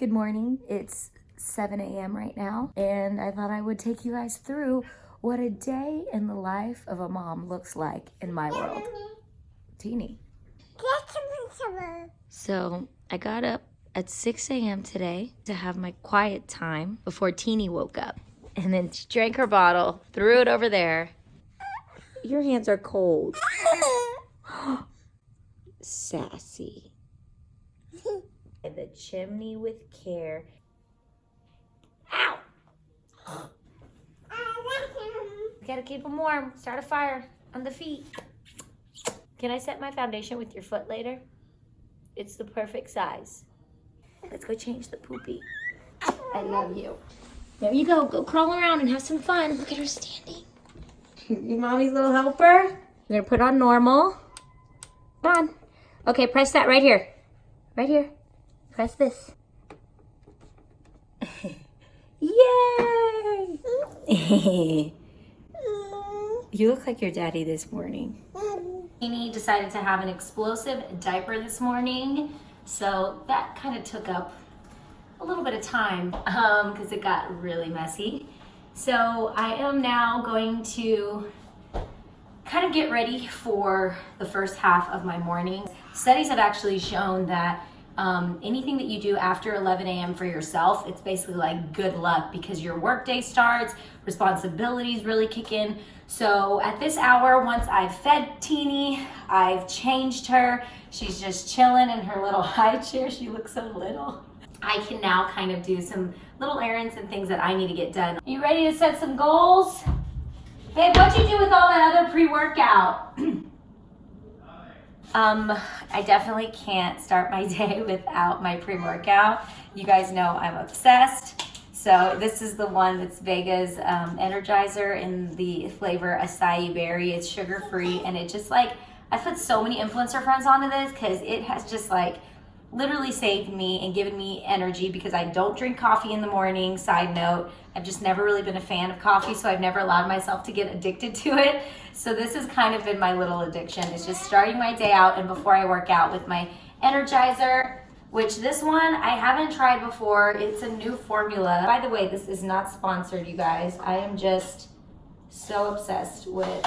Good morning. It's 7 a.m. right now, and I thought I would take you guys through what a day in the life of a mom looks like in my world. Teeny. So I got up at 6 a.m. today to have my quiet time before Teeny woke up. And then she drank her bottle, threw it over there. Your hands are cold. Sassy. The chimney with care. Ow! Gotta keep them warm. Start a fire on the feet. Can I set my foundation with your foot later? It's the perfect size. Let's go change the poopy. I love you. There you go. Go crawl around and have some fun. Look at her standing. You mommy's little helper. You're gonna put on normal. Come on. Okay, press that right here. Right here. Press this. Yay! You look like your daddy this morning. Teeny decided to have an explosive diaper this morning, so that kind of took up a little bit of time because it got really messy. So I am now going to kind of get ready for the first half of my morning. Studies have actually shown that anything that you do after 11 a.m. for yourself, it's basically like good luck because your workday starts, responsibilities really kick in. So at this hour, once I've fed Teeny, I've changed her, she's just chilling in her little high chair. She looks so little. I can now kind of do some little errands and things that I need to get done. You ready to set some goals? Babe, what'd you do with all that other pre-workout? I definitely can't start my day without my pre-workout. You guys know I'm obsessed. So this is the one that's Vega's Energizer in the flavor acai berry. It's sugar-free, and it just like, I put so many influencer friends onto this because it has just like literally saved me and given me energy because I don't drink coffee in the morning. Side note, I've just never really been a fan of coffee, so I've never allowed myself to get addicted to it. So this has kind of been my little addiction. It's just starting my day out and before I work out with my Energizer, which this one I haven't tried before. It's a new formula. By the way, this is not sponsored, you guys. I am just so obsessed with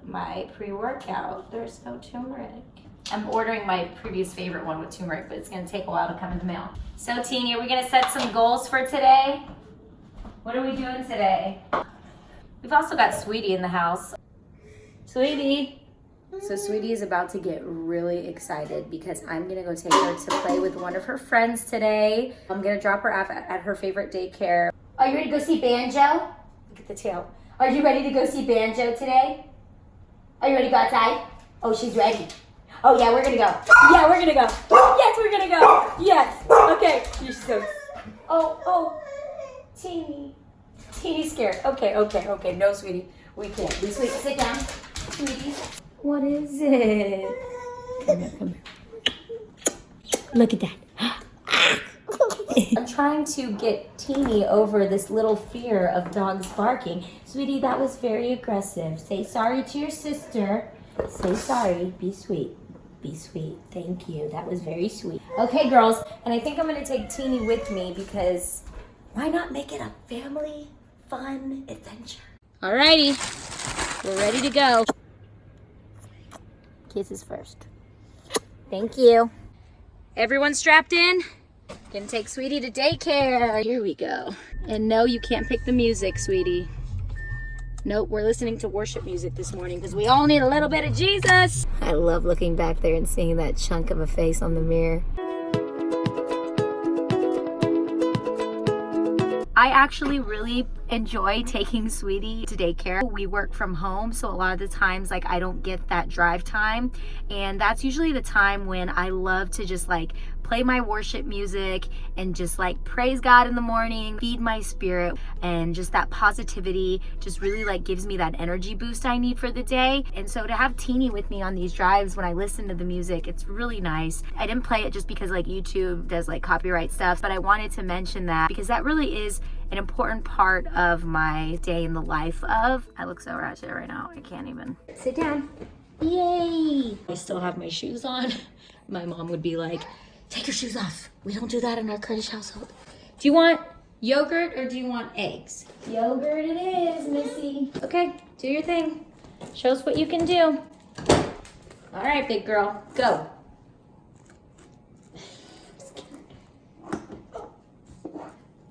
my pre-workout. There's no turmeric. I'm ordering my previous favorite one with turmeric, but it's gonna take a while to come in the mail. So Teeny, are we gonna set some goals for today? What are we doing today? We've also got Sweetie in the house. Sweetie. So Sweetie is about to get really excited because I'm gonna go take her to play with one of her friends today. I'm gonna drop her off at her favorite daycare. Are you ready to go see Banjo? Look at the tail. Are you ready to go see Banjo today? Are you ready to go outside? Oh, she's ready. Oh yeah, we're gonna go. Yeah, we're gonna go. Yes, we're gonna go. Yes. Okay. You're so. Oh. Teeny. Teeny's scared. Okay. No, Sweetie. We can't. Sweetie, sit down. Sweetie. What is it? Come here. Look at that. I'm trying to get Teeny over this little fear of dogs barking. Sweetie, that was very aggressive. Say sorry to your sister. Say sorry. Be sweet. Be sweet. Thank you. That was very sweet. Okay, girls, and I think I'm going to take Teeny with me because why not make it a family fun adventure? Alrighty. We're ready to go. Kisses first. Thank you. Everyone strapped in? Gonna take Sweetie to daycare. Here we go. And no, you can't pick the music, Sweetie. Nope, we're listening to worship music this morning because we all need a little bit of Jesus. I love looking back there and seeing that chunk of a face on the mirror. I actually really enjoy taking Sweetie to daycare. We work from home, so a lot of the times like I don't get that drive time, and that's usually the time when I love to just like play my worship music and just like praise God in the morning, feed my spirit, and just that positivity just really like gives me that energy boost I need for the day. And so to have Teeny with me on these drives when I listen to the music, it's really nice. I didn't play it just because like YouTube does like copyright stuff, but I wanted to mention that because that really is an important part of my day in the life of. I look so ratchet right now, I can't even. Sit down. Yay! I still have my shoes on. My mom would be like, Take your shoes off. We don't do that in our Kurdish household. Do you want yogurt or do you want eggs? Yogurt it is, Missy. Okay, do your thing. Show us what you can do. All right, big girl, go.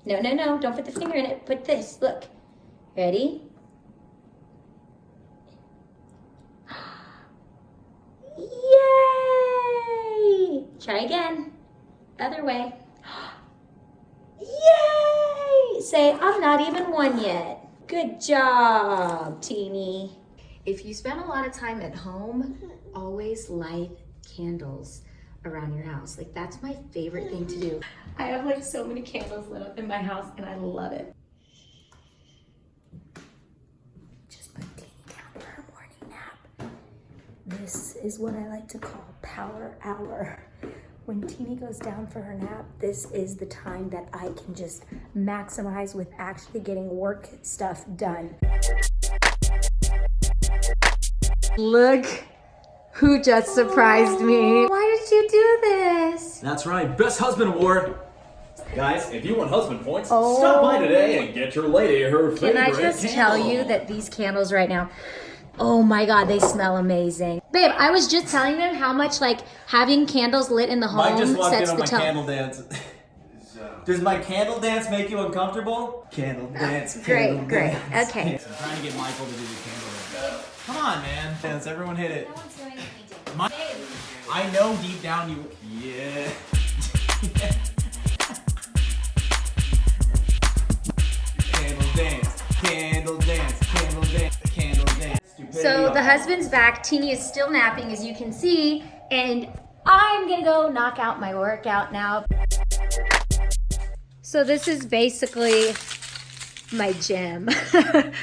No, no, no, don't put the finger in it. Put this, look. Ready? Yay! Try again. Other way. Yay! Say, I'm not even one yet. Good job, Teeny. If you spend a lot of time at home, always light candles around your house. Like, that's my favorite thing to do. I have like so many candles lit up in my house and I love it. Just put Teeny down for her morning nap. This is what I like to call power hour. When Teeny goes down for her nap, this is the time that I can just maximize with actually getting work stuff done. Look who just surprised me. Why did you do this? That's right, Best Husband Award. Guys, if you want husband points, stop by today and get your lady her favorite Can I just tell you that these candles right now, oh my God, they smell amazing. Babe, I was just telling them how much like having candles lit in the home Mike just walked sets in on the my tone. candle dance. Does my candle dance make you uncomfortable? Candle dance, candle Great, dance. okay. I'm trying to get Michael to do the candle dance. Come on, man. Dance, everyone hit it. No one's doing anything. I know deep down you, yeah. Candle dance, candle dance, candle dance, candle dance. So the husband's back. Teeny is still napping, as you can see, and I'm gonna go knock out my workout now. So this is basically my gym.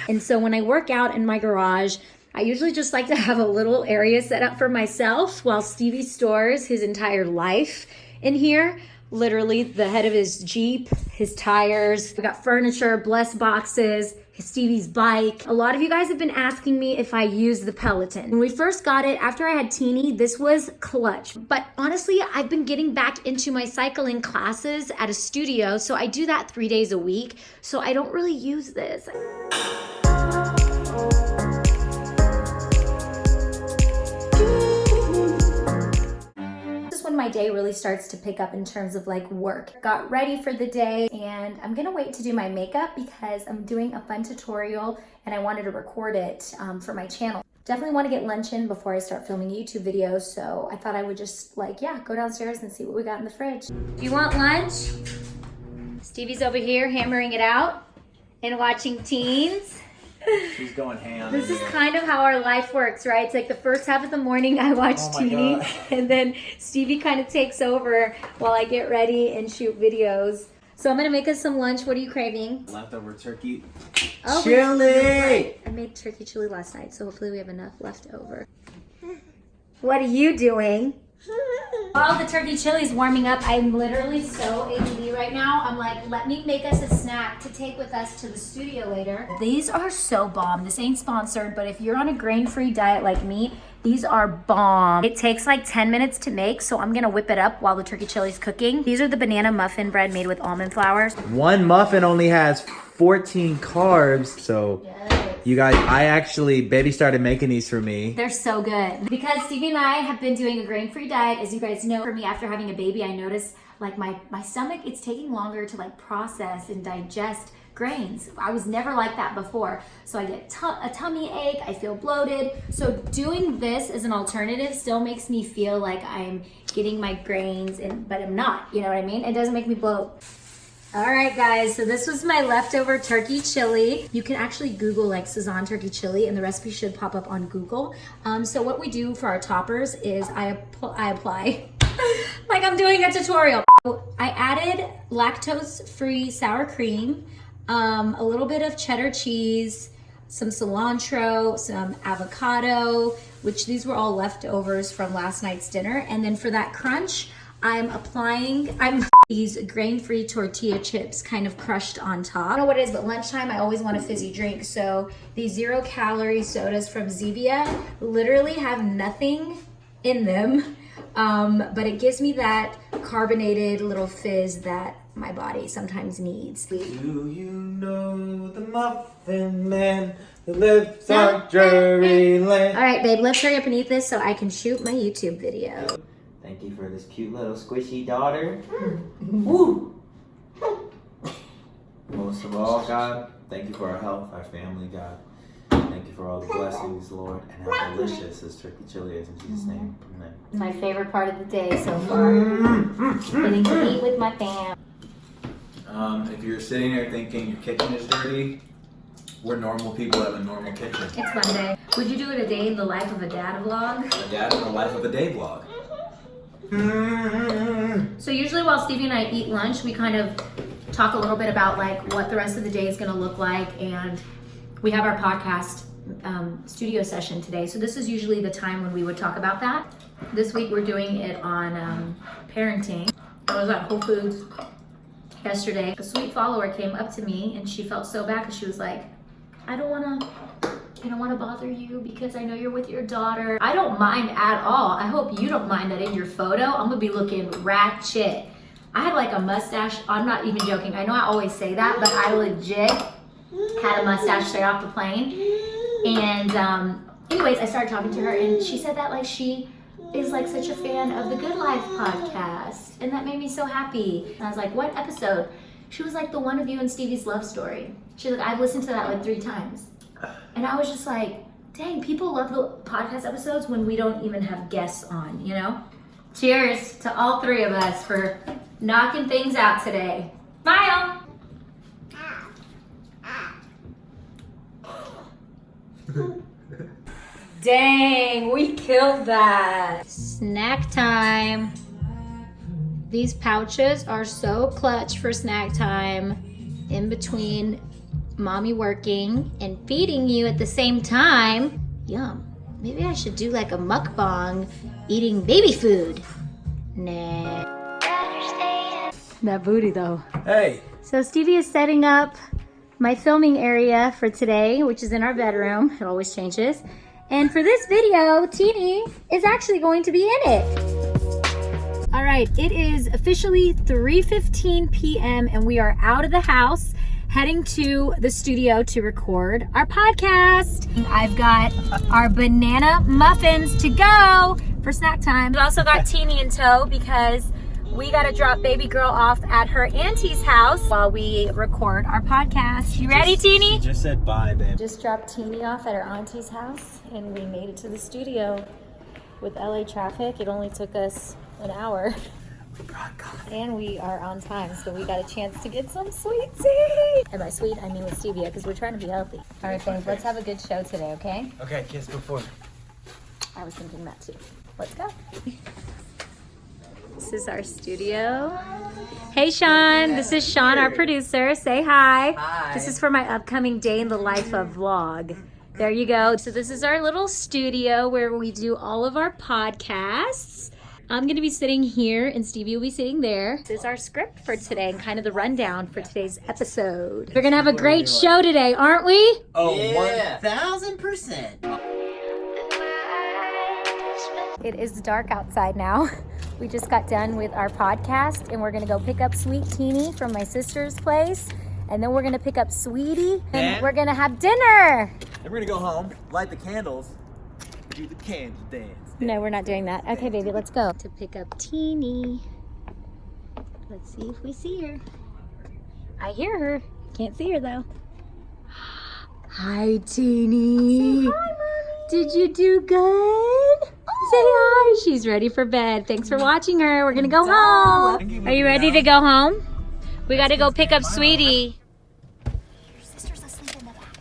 And so when I work out in my garage, I usually just like to have a little area set up for myself while Stevie stores his entire life in here. Literally the head of his Jeep, his tires. We got furniture, bless boxes, Stevie's bike. A lot of you guys have been asking me if I use the Peloton. When we first got it, after I had Teeny, this was clutch. But honestly, I've been getting back into my cycling classes at a studio, so I do that 3 days a week. So I don't really use this. When my day really starts to pick up in terms of like work. Got ready for the day and I'm gonna wait to do my makeup because I'm doing a fun tutorial and I wanted to record it for my channel. Definitely want to get lunch in before I start filming YouTube videos, so I thought I would just like, yeah, go downstairs and see what we got in the fridge. Do you want lunch? Stevie's over here hammering it out and watching teens. She's going ham. This is kind of how our life works, right? It's like the first half of the morning I watch Teeny, and then Stevie kind of takes over while I get ready and shoot videos. So I'm gonna make us some lunch. What are you craving? Leftover turkey. Oh, Chili! I made turkey chili last night, so hopefully we have enough left over. What are you doing? While the turkey chili's warming up, I'm literally so ADD right now. I'm like, let me make us a snack to take with us to the studio later. These are so bomb. This ain't sponsored, but if you're on a grain-free diet like me, these are bomb. It takes like 10 minutes to make, so I'm gonna whip it up while the turkey chili's cooking. These are the banana muffin bread made with almond flours. One muffin only has 14 carbs, so you guys, Baby started making these for me. They're so good. Because Stevie and I have been doing a grain-free diet, as you guys know. For me, after having a baby, I noticed like my stomach, it's taking longer to like process and digest grains. I was never like that before. So I get a tummy ache, I feel bloated. So doing this as an alternative still makes me feel like I'm getting my grains, but I'm not, you know what I mean? It doesn't make me bloat. All right, guys, so this was my leftover turkey chili. You can actually Google like Sazan turkey chili and the recipe should pop up on Google. So what we do for our toppers is I apply, like I'm doing a tutorial. I added lactose-free sour cream, a little bit of cheddar cheese, some cilantro, some avocado, which these were all leftovers from last night's dinner. And then for that crunch, I'm these grain-free tortilla chips kind of crushed on top. I don't know what it is, but lunchtime I always want a fizzy drink. So these 0-calorie sodas from Zevia literally have nothing in them, but it gives me that carbonated little fizz that my body sometimes needs. Do you know the Muffin Man who lives on Drury Lane? All right, babe, let's hurry up and eat this so I can shoot my YouTube video. Thank you for this cute little squishy daughter. Woo! Most of all, God, thank you for our health, our family, God. Thank you for all the blessings, Lord, and how delicious this turkey chili is. In Jesus' name, amen. My favorite part of the day so far. Getting to eat with my fam. If you're sitting there thinking your kitchen is dirty, we're normal people that have a normal kitchen. It's Monday. Would you do it a day in the life of a dad vlog? A dad and a life of a day vlog. So usually while Stevie and I eat lunch, we kind of talk a little bit about like what the rest of the day is going to look like, and we have our podcast studio session today. So this is usually the time when we would talk about that. This week we're doing it on parenting. I was at Whole Foods yesterday. A sweet follower came up to me and she felt so bad because she was like, I don't want to bother you because I know you're with your daughter. I don't mind at all. I hope you don't mind that in your photo I'm gonna be looking ratchet. I had like a mustache. I'm not even joking. I know I always say that, but I legit had a mustache straight off the plane. And anyways, I started talking to her and she said that like she is like such a fan of the Good Life podcast. And that made me so happy. And I was like, what episode? She was like, the one of you and Stevie's love story. She's like, I've listened to that like 3 times. And I was just like, dang, people love the podcast episodes when we don't even have guests on, you know? Cheers to all 3 of us for knocking things out today. Smile! Dang, we killed that. Snack time. These pouches are so clutch for snack time in between mommy working and feeding you at the same time. Yum. Maybe I should do like a mukbang eating baby food. Nah. That booty though. Hey. So Stevie is setting up my filming area for today, which is in our bedroom. It always changes. And for this video, Teeny is actually going to be in it. All right, it is officially 3:15 p.m. and we are out of the house heading to the studio to record our podcast. I've got our banana muffins to go for snack time. We've also got Teeny in tow because we got to drop baby girl off at her auntie's house while we record our podcast. You ready, Teeny? Just said bye, babe. Just dropped Teeny off at her auntie's house and we made it to the studio. With LA traffic, it only took us an hour. And we are on time, so we got a chance to get some sweet tea. And by sweet, I mean with stevia, because we're trying to be healthy. All right, babe, let's have a good show today, okay? Okay, kiss before. I was thinking that too. Let's go. This is our studio. Hey, Sean. This is Sean, our producer. Say hi. Hi. This is for my upcoming day in the life of vlog. There you go. So this is our little studio where we do all of our podcasts. I'm going to be sitting here and Stevie will be sitting there. This is our script for today and kind of the rundown for today's episode. We're going to have a great show today, aren't we? Oh, Yeah. 1000%. It is dark outside now. We just got done with our podcast and we're gonna go pick up Sweet Teeny from my sister's place. And then we're gonna pick up Sweetie and we're gonna have dinner. Then we're gonna go home, light the candles, do the candle dance. No, we're not doing that. Okay, baby, let's go. To pick up Teeny. Let's see if we see her. I hear her. Can't see her though. Hi, Teeny. Say hi, Mommy. Did you do good? Say hi. She's ready for bed. Thanks for watching her. We're gonna go home. Are you ready to go home? We gotta go pick up Sweetie. Your sister's asleep in the back.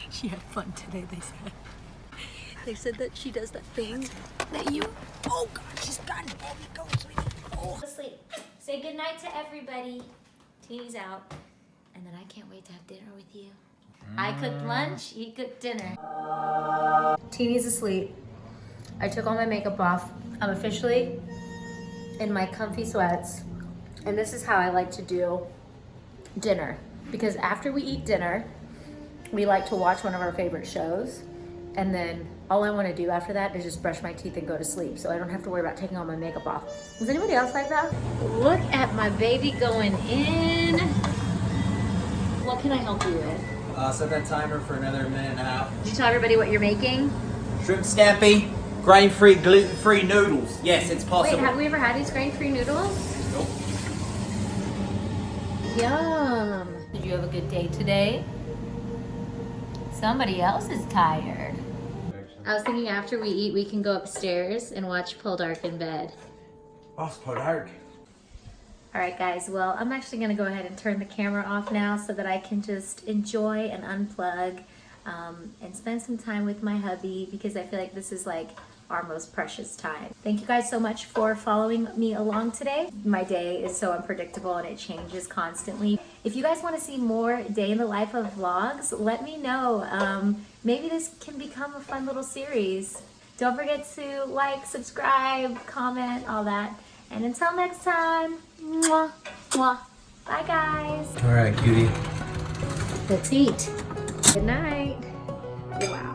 She had fun today, they said. They said that she does that thing that you... Oh, God, she's got it. There we go, Sweetie. Oh. Asleep. Say goodnight to everybody. Teeny's out. And then I can't wait to have dinner with you. I cooked lunch, he cooked dinner. Teeny's asleep. I took all my makeup off. I'm officially in my comfy sweats. And this is how I like to do dinner. Because after we eat dinner, we like to watch one of our favorite shows. And then all I want to do after that is just brush my teeth and go to sleep, so I don't have to worry about taking all my makeup off. Does anybody else like that? Look at my baby going in. What can I help you with? Set that timer for another minute and a half. Did you tell everybody what you're making? Shrimp scampi, grain-free, gluten-free noodles. Yes, it's possible. Wait, have we ever had these grain-free noodles? Nope. Yum. Did you have a good day today? Somebody else is tired. I was thinking after we eat, we can go upstairs and watch Poldark in bed. Oh, it's Poldark. All right, guys. Well, I'm actually going to go ahead and turn the camera off now so that I can just enjoy and unplug and spend some time with my hubby, because I feel like this is like our most precious time. Thank you guys so much for following me along today. My day is so unpredictable and it changes constantly. If you guys want to see more day in the life of vlogs, let me know. Maybe this can become a fun little series. Don't forget to like, subscribe, comment, all that. And until next time, mwah, mwah. Bye guys. All right, cutie. Let's eat. Good night. Wow.